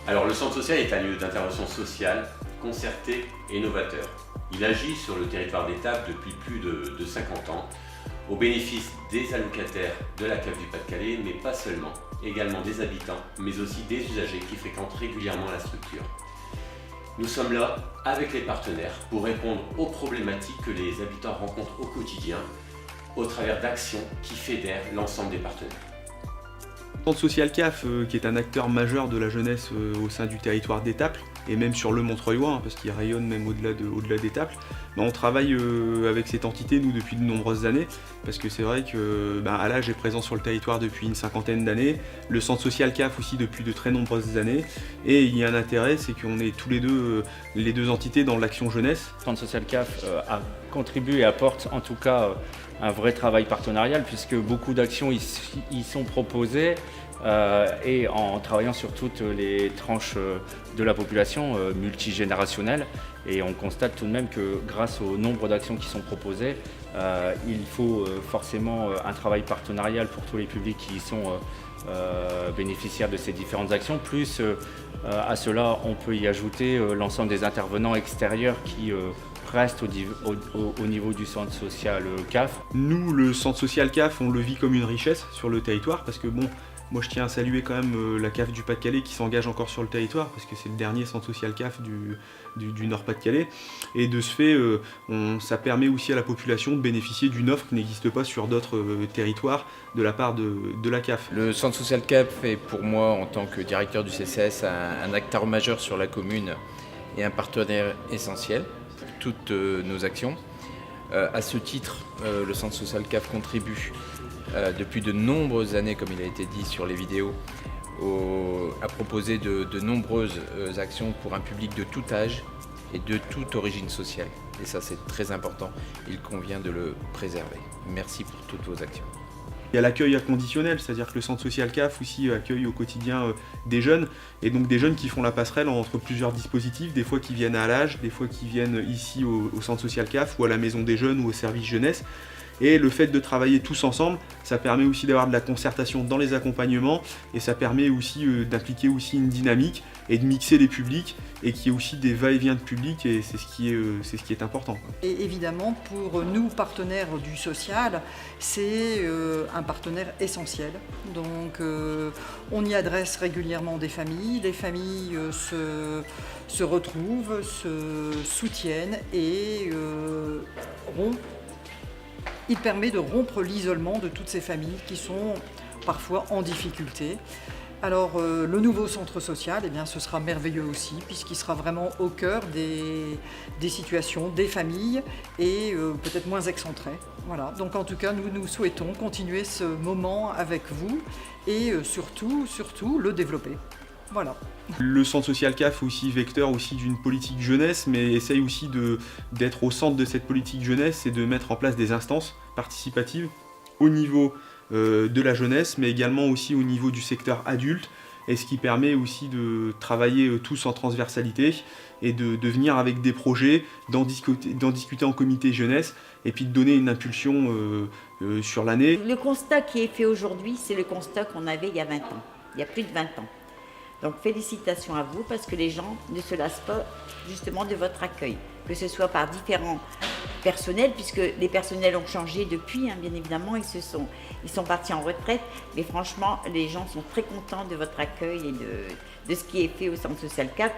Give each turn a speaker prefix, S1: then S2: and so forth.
S1: Alors le centre social est un lieu d'intervention sociale, concerté et novateur. Il agit sur le territoire d'Étape depuis plus de 50 ans, au bénéfice des allocataires de la CAF du Pas-de-Calais, mais pas seulement, également des habitants, mais aussi des usagers qui fréquentent régulièrement la structure. Nous sommes là avec les partenaires pour répondre aux problématiques que les habitants rencontrent au quotidien, au travers d'actions qui fédèrent l'ensemble des partenaires.
S2: Le centre social CAF, qui est un acteur majeur de la jeunesse au sein du territoire d'Étaples, et même sur le Montreuilois, parce qu'il rayonne même au-delà d'Étaples, on travaille avec cette entité, nous, depuis de nombreuses années, parce que c'est vrai que Allage est présent sur le territoire depuis une cinquantaine d'années, le centre social CAF aussi depuis de très nombreuses années, et il y a un intérêt, c'est qu'on est tous les deux entités dans l'action jeunesse.
S3: Le centre social CAF contribue et apporte en tout cas un vrai travail partenarial, puisque beaucoup d'actions y sont proposées et en travaillant sur toutes les tranches de la population multigénérationnelle. Et on constate tout de même que grâce au nombre d'actions qui sont proposées, il faut forcément un travail partenarial pour tous les publics qui sont bénéficiaires de ces différentes actions. Plus à cela, on peut y ajouter l'ensemble des intervenants extérieurs qui reste au niveau du centre social CAF.
S2: Nous, le centre social CAF, on le vit comme une richesse sur le territoire, parce que moi je tiens à saluer quand même la CAF du Pas-de-Calais qui s'engage encore sur le territoire, parce que c'est le dernier centre social CAF du Nord Pas-de-Calais. Et de ce fait, ça permet aussi à la population de bénéficier d'une offre qui n'existe pas sur d'autres territoires de la part de la CAF.
S4: Le centre social CAF est pour moi, en tant que directeur du CCS, un acteur majeur sur la commune et un partenaire essentiel pour toutes nos actions. À ce titre, le centre social CAF contribue depuis de nombreuses années, comme il a été dit sur les vidéos, à proposer de nombreuses actions pour un public de tout âge et de toute origine sociale. Et ça, c'est très important. Il convient de le préserver. Merci pour toutes vos actions.
S2: Il y a l'accueil inconditionnel, c'est-à-dire que le centre social CAF aussi accueille au quotidien des jeunes, et donc des jeunes qui font la passerelle entre plusieurs dispositifs, des fois qui viennent à l'âge, des fois qui viennent ici au centre social CAF ou à la maison des jeunes ou au service jeunesse. Et le fait de travailler tous ensemble, ça permet aussi d'avoir de la concertation dans les accompagnements, et ça permet aussi d'impliquer aussi une dynamique et de mixer les publics, et qu'il y ait aussi des va-et-vient de public, et c'est ce qui est important.
S5: Et évidemment, pour nous, partenaires du social, c'est un partenaire essentiel. Donc on y adresse régulièrement des familles, les familles se retrouvent, se soutiennent et il permet de rompre l'isolement de toutes ces familles qui sont parfois en difficulté. Alors le nouveau centre social, ce sera merveilleux aussi, puisqu'il sera vraiment au cœur des situations, des familles, et peut-être moins excentré. Voilà. Donc en tout cas, nous souhaitons continuer ce moment avec vous et surtout le développer. Voilà.
S2: Le centre social CAF est aussi vecteur aussi d'une politique jeunesse, mais essaye aussi d'être au centre de cette politique jeunesse et de mettre en place des instances participatives au niveau de la jeunesse, mais également aussi au niveau du secteur adulte, et ce qui permet aussi de travailler tous en transversalité et de venir avec des projets, d'en discuter en comité jeunesse, et puis de donner une impulsion sur l'année.
S6: Le constat qui est fait aujourd'hui, c'est le constat qu'on avait il y a 20 ans, il y a plus de 20 ans. Donc félicitations à vous, parce que les gens ne se lassent pas justement de votre accueil, que ce soit par différents personnels, puisque les personnels ont changé depuis, bien évidemment, ils sont partis en retraite, mais franchement les gens sont très contents de votre accueil et de ce qui est fait au centre social CAF.